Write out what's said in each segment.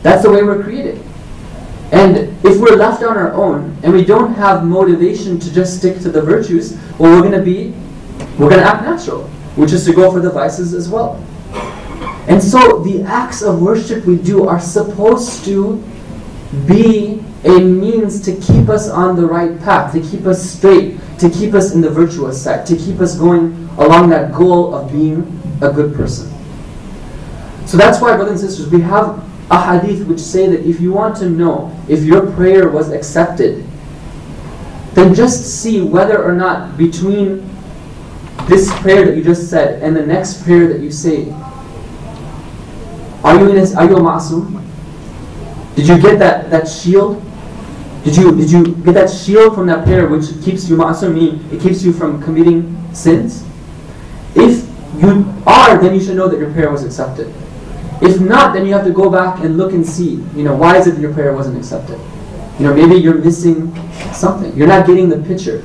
That's the way we're created. And if we're left on our own and we don't have motivation to just stick to the virtues, well, we're going to act natural, which is to go for the vices as well. And so the acts of worship we do are supposed to be a means to keep us on the right path, to keep us straight, to keep us in the virtuous side, to keep us going along that goal of being a good person. So that's why, brothers and sisters, we have a hadith which say that if you want to know if your prayer was accepted, then just see whether or not between this prayer that you just said and the next prayer that you say, are you a ma'asum? Did you get that shield? Did you get that shield from that prayer which keeps you ma'asum, meaning it keeps you from committing sins? If you are, then you should know that your prayer was accepted. If not, then you have to go back and look and see, why is it that your prayer wasn't accepted? Maybe you're missing something. You're not getting the picture.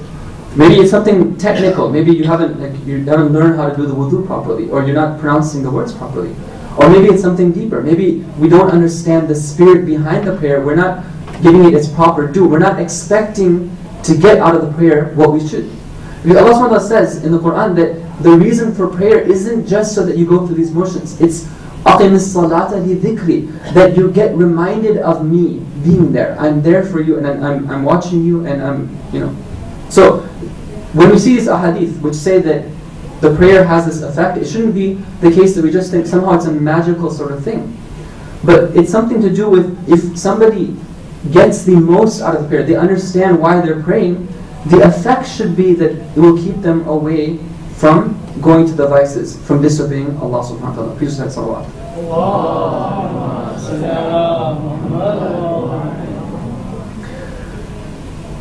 Maybe it's something technical. Maybe you haven't learned how to do the wudu properly, or you're not pronouncing the words properly. Or maybe it's something deeper. Maybe we don't understand the spirit behind the prayer. We're not giving it its proper due. We're not expecting to get out of the prayer what we should. Because Allah subhanahu wa ta'ala says in the Quran that the reason for prayer isn't just so that you go through these motions. It's أَقِمِ الصَّلَاةَ لِذِكْرِ, that you get reminded of me being there. I'm there for you, and I'm watching you, and I'm. So when we see these ahadith which say that the prayer has this effect, it shouldn't be the case that we just think somehow it's a magical sort of thing. But it's something to do with, if somebody gets the most out of the prayer, they understand why they're praying, the effect should be that it will keep them away from going to the vices, from disobeying Allah subhanahu wa ta'ala. Please recite salawat.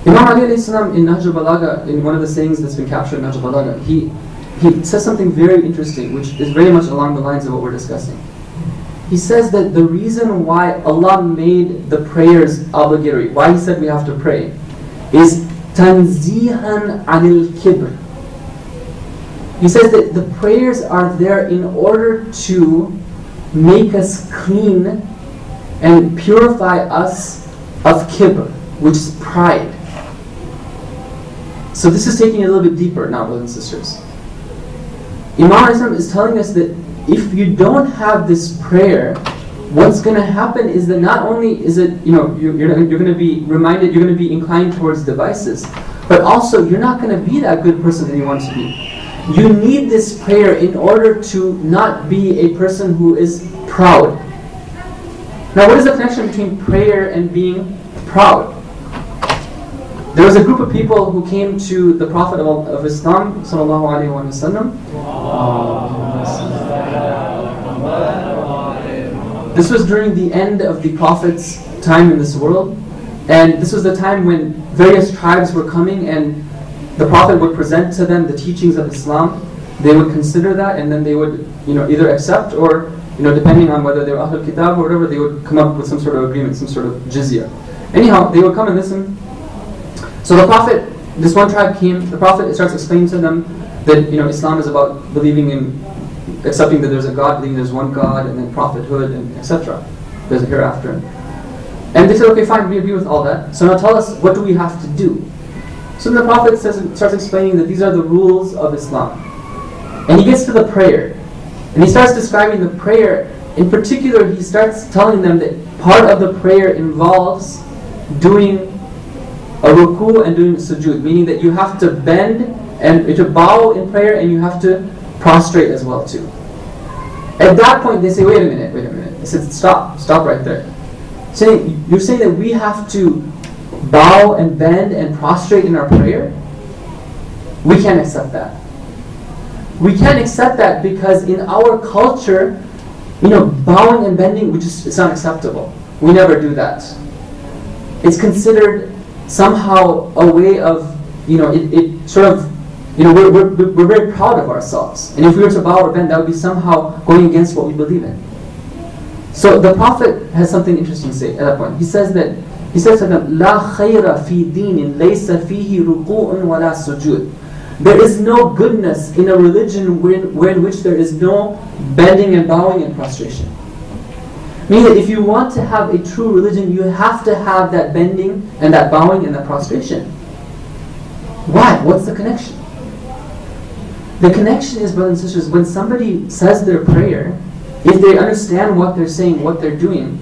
Imam Ali alayhi salam in Nahj al-Balagha, in one of the sayings that's been captured in Nahj al-Balagha, he says something very interesting, which is very much along the lines of what we're discussing. He says that the reason why Allah made the prayers obligatory, why He said we have to pray, is tanzihan anil kibr. He says that the prayers are there in order to make us clean and purify us of kibr, which is pride. So this is taking it a little bit deeper now, brothers and sisters. Imam Islam is telling us that if you don't have this prayer, what's going to happen is that not only is it, you're going to be reminded, you're going to be inclined towards devices, but also you're not going to be that good person that you want to be. You need this prayer in order to not be a person who is proud. Now, what is the connection between prayer and being proud? There was a group of people who came to the Prophet of Islam, sallallahu alaihi wasallam. This was during the end of the Prophet's time in this world, and this was the time when various tribes were coming, and the Prophet would present to them the teachings of Islam. They would consider that, and then they would, either accept or, depending on whether they were Ahlul Kitab or whatever, they would come up with some sort of agreement, some sort of jizya. Anyhow, they would come and listen. So the Prophet, this one tribe came, the Prophet starts explaining to them that, Islam is about believing in, accepting that there's a God, believing there's one God, and then prophethood, and etc. There's a hereafter. And they said, okay, fine, we agree with all that. So now tell us, what do we have to do? So then the Prophet starts explaining that these are the rules of Islam. And he gets to the prayer. And he starts describing the prayer. In particular, he starts telling them that part of the prayer involves doing a ruku and doing sujood, meaning that you have to bend and to bow in prayer, and you have to prostrate as well too. At that point, they say, wait a minute. They said, stop right there. You're saying that we have to bow and bend and prostrate in our prayer? We can't accept that. We can't accept that because in our culture, bowing and bending, it's not acceptable. We never do that. It's considered somehow a way of, it sort of, we're very proud of ourselves. And if we were to bow or bend, that would be somehow going against what we believe in. So the Prophet has something interesting to say at that point. He says to them, "La khayra fi dinin laysa fihi ruku'un wa la sujud." There is no goodness in a religion in which there is no bending and bowing and prostration. Meaning that if you want to have a true religion, you have to have that bending and that bowing and that prostration. Why? What's the connection? The connection is, brothers and sisters, when somebody says their prayer, if they understand what they're saying, what they're doing,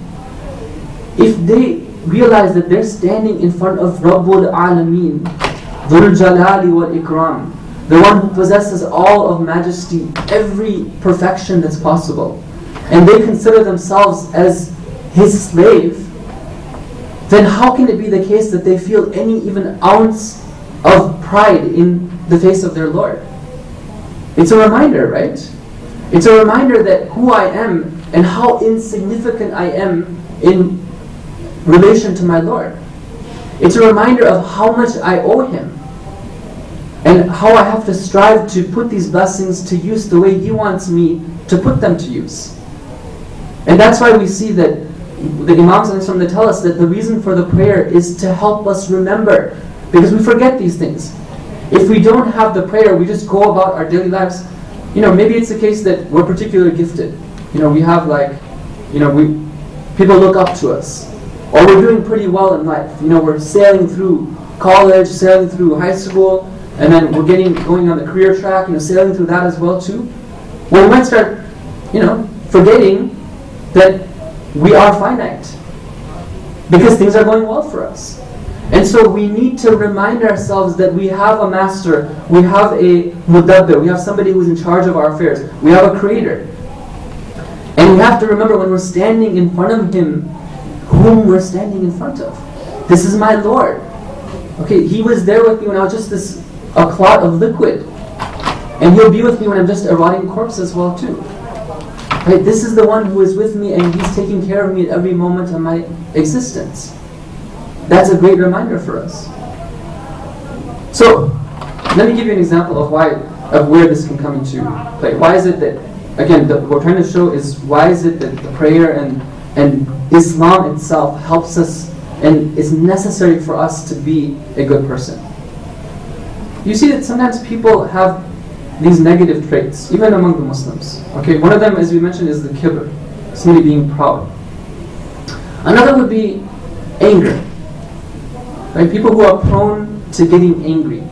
if they realize that they're standing in front of Rabbul Alameen, Dhul Jalali wal Ikram, the one who possesses all of majesty, every perfection that's possible, and they consider themselves as his slave, then how can it be the case that they feel any even ounce of pride in the face of their Lord? It's a reminder, right? It's a reminder that who I am and how insignificant I am in relation to my Lord. It's a reminder of how much I owe Him and how I have to strive to put these blessings to use the way He wants me to put them to use. And that's why we see that the Imams they tell us that the reason for the prayer is to help us remember, because we forget these things. If we don't have the prayer, we just go about our daily lives. Maybe it's the case that we're particularly gifted. We have people look up to us. Or we're doing pretty well in life. We're sailing through college, sailing through high school, and then we're going on the career track, sailing through that as well too. Well, we might start, forgetting that we are finite. Because things are going well for us. And so we need to remind ourselves that we have a master, we have a mudabbir, we have somebody who's in charge of our affairs, we have a creator. And we have to remember when we're standing in front of Him, whom we're standing in front of. This is my Lord. Okay, He was there with me when I was just a clot of liquid. And He'll be with me when I'm just a rotting corpse as well too. Right? This is the one who is with me and He's taking care of me at every moment of my existence. That's a great reminder for us. So, let me give you an example of where this can come into play. Why is it that, again, what we're trying to show is why is it that the prayer and Islam itself helps us and is necessary for us to be a good person. You see that sometimes people have these negative traits, even among the Muslims. Okay, one of them, as we mentioned, is the kibr, somebody being proud. Another would be anger. Right? People who are prone to getting angry.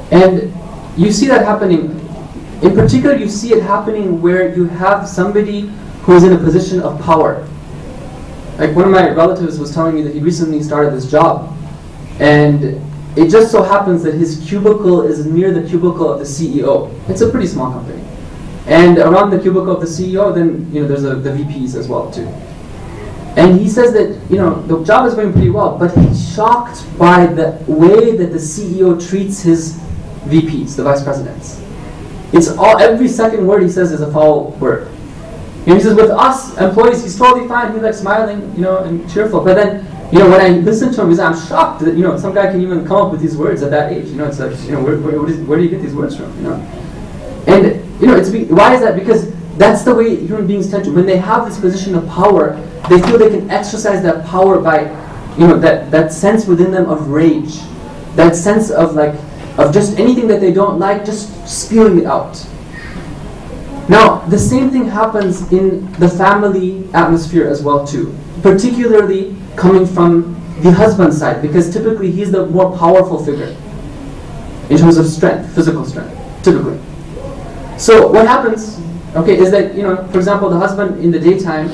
And you see that happening. In particular, you see it happening where you have somebody who is in a position of power. Like one of my relatives was telling me that he recently started this job. And it just so happens that his cubicle is near the cubicle of the CEO. It's a pretty small company. And around the cubicle of the CEO, then there's the VPs as well too. And he says that the job is going pretty well, but he's shocked by the way that the CEO treats his VPs, the vice presidents. It's every second word he says is a foul word. He says with us employees, he's totally fine. He's like smiling, and cheerful. But then, when I listen to him, I'm shocked that some guy can even come up with these words at that age. It's like, where do you get these words from? And why is that? Because that's the way human beings tend to. When they have this position of power, they feel they can exercise that power by, that sense within them of rage, that sense of just anything that they don't like, just spewing it out. Now, the same thing happens in the family atmosphere as well too, particularly coming from the husband's side, because typically he's the more powerful figure in terms of strength, physical strength, typically. So what happens, is that, for example, the husband in the daytime,